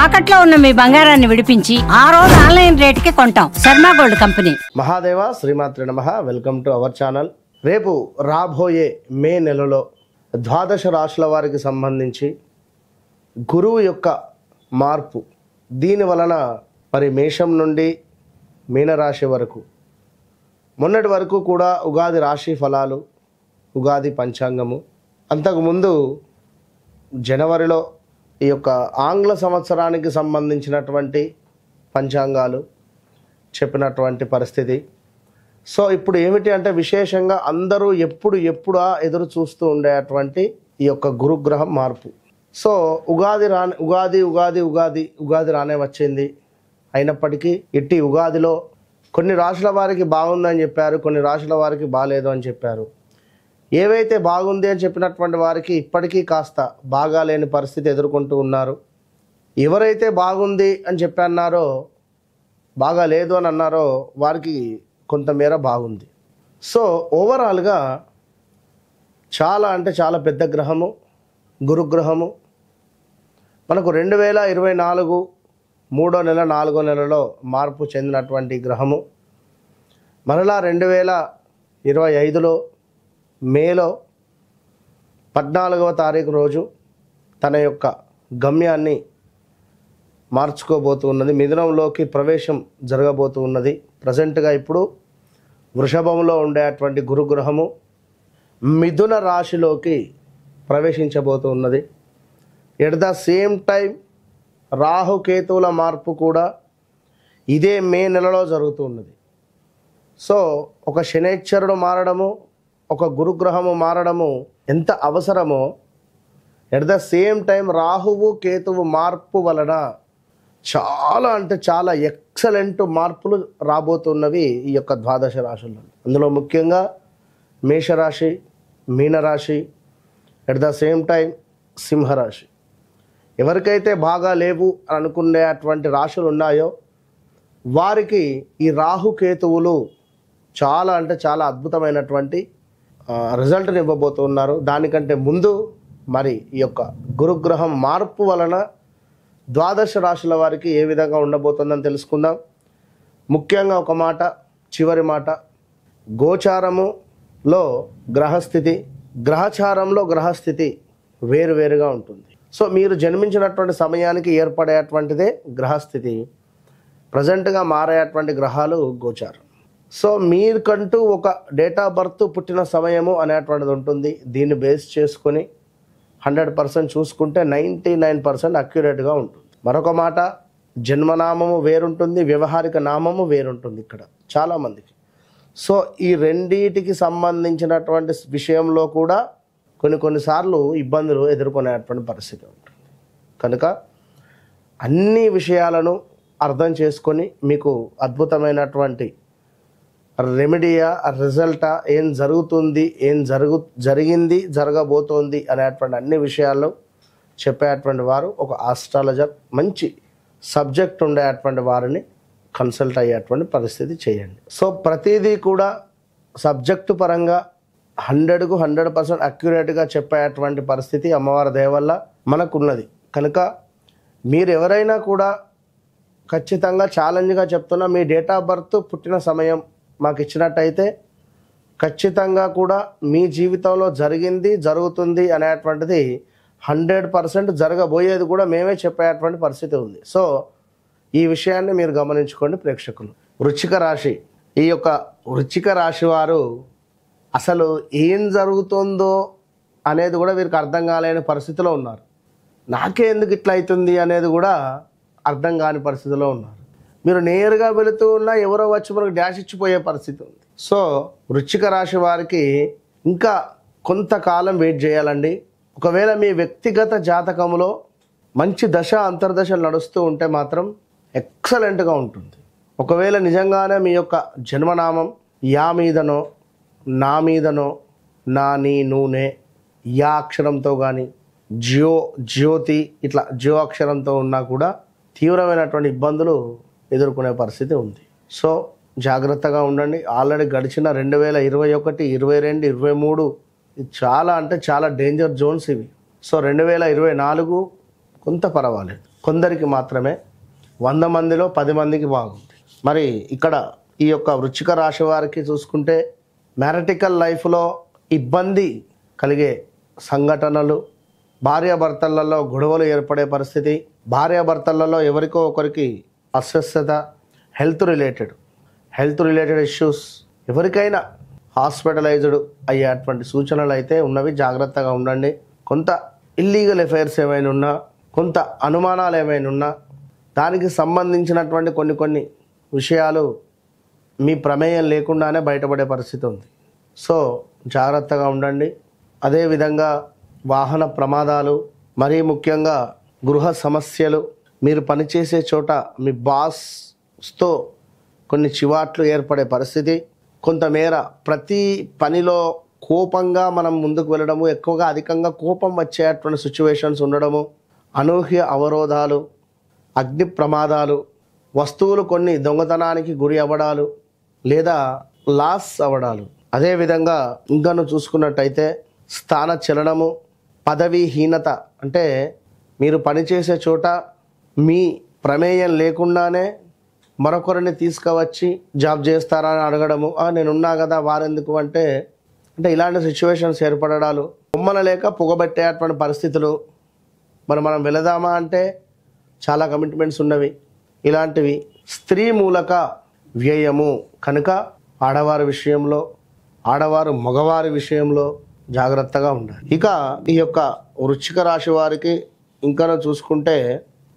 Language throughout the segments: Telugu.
తాకట్లో ఉన్న మీ బంగారాన్ని విడిపించి ఆ రోజు ఆన్లైన్ రేటుకి కొంటాం. Sharma gold company. మహాదేవ శ్రీమాత్రే నమః. Welcome to our channel. రేపు రాబోయే మే నెలలో ద్వాదశ రాశుల వారికి సంబంధించి గురువు యొక్క మార్పు, దీని వలన మరి మేషం నుండి మీనరాశి వరకు, మొన్నటి వరకు కూడా ఉగాది రాశి ఫలాలు, ఉగాది పంచాంగము, అంతకుముందు జనవరిలో ఈ యొక్క ఆంగ్ల సంవత్సరానికి సంబంధించినటువంటి పంచాంగాలు చెప్పినటువంటి పరిస్థితి. సో ఇప్పుడు ఏమిటి అంటే విశేషంగా అందరూ ఎప్పుడా ఎదురు చూస్తూ ఉండేటువంటి ఈ యొక్క గురుగ్రహం మార్పు. సో ఉగాది రానే వచ్చింది. అయినప్పటికీ ఇట్టి ఉగాదిలో కొన్ని రాశుల వారికి బాగుందని చెప్పారు, కొన్ని రాశుల వారికి బాగాలేదు అని చెప్పారు. ఏవైతే బాగుంది అని చెప్పినటువంటి వారికి ఇప్పటికీ కాస్త బాగా లేని పరిస్థితి ఎదుర్కొంటూ ఉన్నారు. ఎవరైతే బాగుంది అని చెప్పన్నారో, బాగా లేదు అని అన్నారో వారికి కొంతమేర బాగుంది. సో ఓవరాల్గా చాలా అంటే చాలా పెద్ద గ్రహము గురుగ్రహము. మనకు 2024 3వ నెల 4వ నెలలో మార్పు చెందినటువంటి గ్రహము. మరలా 2025లో మేలో 14వ తారీఖు రోజు తన యొక్క గమ్యాన్ని మార్చుకోబోతూ ఉన్నది. మిథునంలోకి ప్రవేశం జరగబోతూ ఉన్నది. ప్రజెంట్గా ఇప్పుడు వృషభంలో ఉండేటువంటి గురుగ్రహము మిథున రాశిలోకి ప్రవేశించబోతూ ఉన్నది. ఎట్ ద సేమ్ టైం రాహుకేతువుల మార్పు కూడా ఇదే మే నెలలో జరుగుతూ ఉన్నది. సో ఒక శనైశ్చరుడు మారడము, ఒక గురుగ్రహము మారడము ఎంత అవసరమో, ఎట్ ద సేమ్ టైం రాహువు కేతువు మార్పు వలన చాలా అంటే చాలా ఎక్సలెంట్ మార్పులు రాబోతున్నవి ఈ యొక్క ద్వాదశ రాశుల్లో. అందులో ముఖ్యంగా మేషరాశి, మీనరాశి, ఎట్ ద సేమ్ టైం సింహరాశి. ఎవరికైతే బాగా లేవు అని అనుకునేటువంటి రాశులు ఉన్నాయో వారికి ఈ రాహుకేతువులు చాలా అంటే చాలా అద్భుతమైనటువంటి రిజల్ట్ని ఇవ్వబోతున్నారు. దానికంటే ముందు మరి ఈ యొక్క గురుగ్రహం మార్పు వలన ద్వాదశ రాశుల వారికి ఏ విధంగా ఉండబోతుందని తెలుసుకుందాం. ముఖ్యంగా ఒక మాట, చివరి మాట, గోచారములో గ్రహస్థితి, గ్రహచారంలో గ్రహస్థితి వేరువేరుగా ఉంటుంది. సో మీరు జన్మించినటువంటి సమయానికి ఏర్పడేటువంటిదే గ్రహస్థితి. ప్రజెంట్గా మారేటువంటి గ్రహాలు గోచారం. సో మీకంటూ ఒక డేట్ ఆఫ్ బర్త్, పుట్టిన సమయము అనేటువంటిది ఉంటుంది. దీన్ని బేస్ చేసుకొని 100% చూసుకుంటే 99% అక్యురేట్గా ఉంటుంది. మరొక మాట, జన్మనామము వేరుంటుంది, వ్యవహారిక నామము వేరుంటుంది ఇక్కడ చాలామందికి. సో ఈ రెండింటికి సంబంధించినటువంటి విషయంలో కూడా కొన్నిసార్లు ఇబ్బందులు ఎదుర్కొనేటువంటి పరిస్థితి ఉంటుంది. కనుక అన్ని విషయాలను అర్థం చేసుకొని మీకు అద్భుతమైనటువంటి రెమెడీయా, రిజల్టా, ఏం జరుగుతుంది, జరిగింది, జరగబోతోంది అనేటువంటి అన్ని విషయాల్లో చెప్పేటువంటి వారు ఒక ఆస్ట్రాలజర్, మంచి సబ్జెక్ట్ ఉండేటువంటి వారిని కన్సల్ట్ అయ్యేటువంటి పరిస్థితి చేయండి. సో ప్రతిదీ కూడా సబ్జెక్టు పరంగా 100కు 100% అక్యురేట్గా చెప్పేటువంటి పరిస్థితి అమ్మవారి దయ వల్ల మనకున్నది. కనుక మీరు ఎవరైనా కూడా ఖచ్చితంగా ఛాలెంజ్గా చెప్తున్నా, మీ డేట్ ఆఫ్ బర్త్, పుట్టిన సమయం మాకు ఇచ్చినట్టయితే ఖచ్చితంగా కూడా మీ జీవితంలో జరిగింది, జరుగుతుంది అనేటువంటిది 100% జరగబోయేది కూడా మేమే చెప్పేటువంటి పరిస్థితి ఉంది. సో ఈ విషయాన్ని మీరు గమనించుకోండి ప్రేక్షకులు. వృశ్చిక రాశి, ఈ యొక్క వృశ్చిక రాశి వారు అసలు ఏం జరుగుతుందో అనేది కూడా వీరికి అర్థం కాలేని పరిస్థితిలో ఉన్నారు. నాకే ఎందుకు ఇట్లా అవుతుంది అనేది కూడా అర్థం కాని పరిస్థితిలో ఉన్నారు. మీరు నేరుగా వెళుతూ ఉన్నా ఎవరో వచ్చి మనకు డాష్ ఇచ్చిపోయే పరిస్థితి ఉంది. సో వృశ్చిక రాశి వారికి ఇంకా కొంతకాలం వెయిట్ చేయాలండి. ఒకవేళ మీ వ్యక్తిగత జాతకంలో మంచి దశ అంతర్దశలు నడుస్తూ ఉంటే మాత్రం ఎక్సలెంట్గా ఉంటుంది. ఒకవేళ నిజంగానే మీ యొక్క జన్మనామం యా మీదనో, నా మీదనో, నా, నీ, నూనె, యా అక్షరంతో కానీ, జ్యోతి ఇట్లా జ్యో అక్షరంతో ఉన్నా కూడా తీవ్రమైనటువంటి ఇబ్బందులు ఎదుర్కొనే పరిస్థితి ఉంది. సో జాగ్రత్తగా ఉండండి. ఆల్రెడీ గడిచిన 2021, 22, 23 చాలా అంటే చాలా డేంజర్ జోన్స్ ఇవి. సో 2024 కొంత పర్వాలేదు. కొందరికి మాత్రమే, 100 మందిలో 10 మందికి బాగుంది. మరి ఇక్కడ ఈ యొక్క వృశ్చిక రాశి వారికి చూసుకుంటే మ్యారిటికల్ లైఫ్లో ఇబ్బంది కలిగే సంఘటనలు, భార్యాభర్తలలో గొడవలు ఏర్పడే పరిస్థితి, భార్యాభర్తలలో ఎవరికో ఒకరికి అస్వస్థత, హెల్త్ రిలేటెడ్ ఇష్యూస్, ఎవరికైనా హాస్పిటలైజ్డ్ అయ్యేటువంటి సూచనలు అయితే ఉన్నవి. జాగ్రత్తగా ఉండండి. కొంత ఇల్లీగల్ అఫైర్స్ ఏమైనా ఉన్నా, కొంత అనుమానాలు ఏమైనా ఉన్నా, దానికి సంబంధించినటువంటి కొన్ని విషయాలు మీ ప్రమేయం లేకుండానే బయటపడే పరిస్థితి ఉంది. సో జాగ్రత్తగా ఉండండి. అదేవిధంగా వాహన ప్రమాదాలు, మరీ ముఖ్యంగా గృహ సమస్యలు, మీరు పనిచేసే చోట మీ బాస్తో కొన్ని చివాట్లు ఏర్పడే పరిస్థితి, కొంతమేర ప్రతి పనిలో కోపంగా మనం ముందుకు వెళ్ళడము, ఎక్కువగా అధికంగా కోపం వచ్చేటువంటి సిచ్యువేషన్స్ ఉండడము, అనూహ్య అవరోధాలు, అగ్ని ప్రమాదాలు, వస్తువులు కొన్ని దొంగతనానికి గురి అవ్వడాలు లేదా లాస్ అవ్వడాలు. అదేవిధంగా ఇంకా చూసుకున్నట్టయితే స్థాన చలనము, పదవీహీనత, అంటే మీరు పనిచేసే చోట మీ ప్రమేయం లేకుండానే మరొకరిని తీసుకువచ్చి జాబ్ చేస్తారని అడగడము, నేనున్నా కదా వారెందుకు అంటే ఇలాంటి సిచ్యువేషన్స్ ఏర్పడడాలు, బొమ్మల లేక పొగబెట్టేటువంటి పరిస్థితులు. మనం వెళదామా అంటే చాలా కమిట్మెంట్స్ ఉన్నవి. ఇలాంటివి స్త్రీ మూలక వ్యయము కనుక ఆడవారి విషయంలో, మగవారి విషయంలో జాగ్రత్తగా ఉండాలి. ఇక ఈ యొక్క వృశ్చిక రాశి వారికి ఇంకా చూసుకుంటే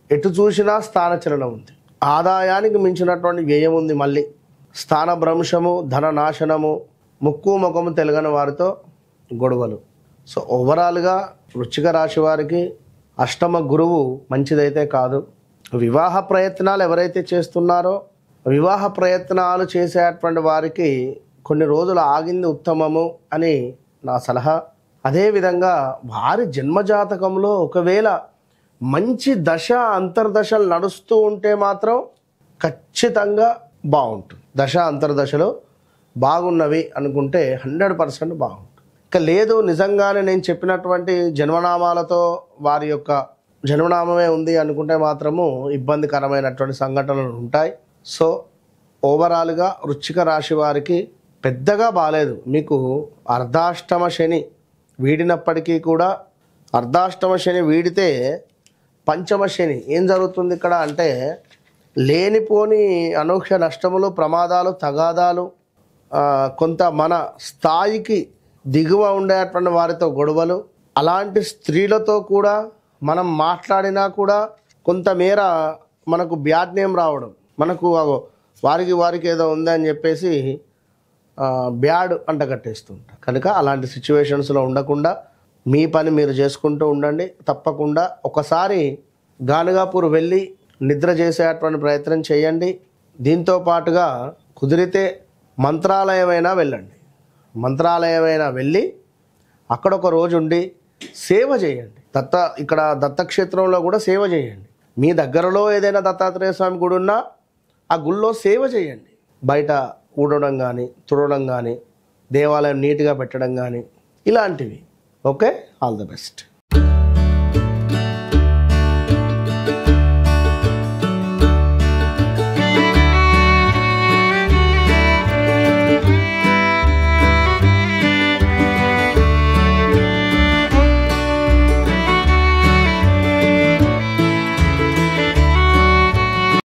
ఎటు చూసినా స్థానచలనం ఉంది, ఆదాయానికి మించినటువంటి వ్యయం ఉంది. మళ్ళీ స్థానభ్రంశము, ధన నాశనము, ముక్కు ముఖము తెలుగని వారితో గొడవలు. సో ఓవరాల్గా వృశ్చిక రాశి వారికి అష్టమ గురువు మంచిదైతే కాదు. వివాహ ప్రయత్నాలు ఎవరైతే చేస్తున్నారో, వివాహ ప్రయత్నాలు చేసేటువంటి వారికి కొన్ని రోజులు ఆగింది ఉత్తమము అని నా సలహా. అదేవిధంగా వారి జన్మజాతకంలో ఒకవేళ మంచి దశ అంతర్దశలు నడుస్తూ ఉంటే మాత్రం ఖచ్చితంగా బాగుంటుంది. దశ అంతర్దశలు బాగున్నవి అనుకుంటే 100% బాగుంటుంది. ఇక లేదు నిజంగానే నేను చెప్పినటువంటి జన్మనామాలతో వారి యొక్క జన్మనామమే ఉంది అనుకుంటే మాత్రము ఇబ్బందికరమైనటువంటి సంఘటనలు ఉంటాయి. సో ఓవరాల్గా వృశ్చిక రాశి వారికి పెద్దగా బాలేదు. మీకు అర్ధాష్టమ శని వీడినప్పటికీ కూడా, అర్ధాష్టమ శని వీడితే పంచమ శని ఏం జరుగుతుంది ఇక్కడ అంటే లేనిపోని అనూహ్య నష్టములు, ప్రమాదాలు, తగాదాలు, కొంత మన స్థాయికి దిగువ ఉండేటువంటి వారితో గొడవలు, అలాంటి స్త్రీలతో కూడా మనం మాట్లాడినా కూడా కొంతమేర మనకు బ్యాడ్ నేమ్ రావడం, మనకు వారికి ఏదో ఉందని చెప్పేసి బ్యాడ్ అంటగట్టేస్తుంటాం. కనుక అలాంటి సిచ్యువేషన్స్లో ఉండకుండా మీ పని మీరు చేసుకుంటూ ఉండండి. తప్పకుండా ఒకసారి గానుగాపూర్ వెళ్ళి నిద్ర చేసేటువంటి ప్రయత్నం చేయండి. దీంతో పాటుగా కుదిరితే మంత్రాలయమైనా వెళ్ళండి. మంత్రాలయమైనా వెళ్ళి అక్కడ ఒక రోజు ఉండి సేవ చేయండి. ఇక్కడ దత్తక్షేత్రంలో కూడా సేవ చేయండి. మీ దగ్గరలో ఏదైనా దత్తాత్రేయ స్వామి గుడి ఉన్నా ఆ గుళ్ళో సేవ చేయండి. బయట ఊడడం కానీ, తుడవడం కానీ, దేవాలయం నీట్గా పెట్టడం కానీ, ఇలాంటివి. Okay, all the best.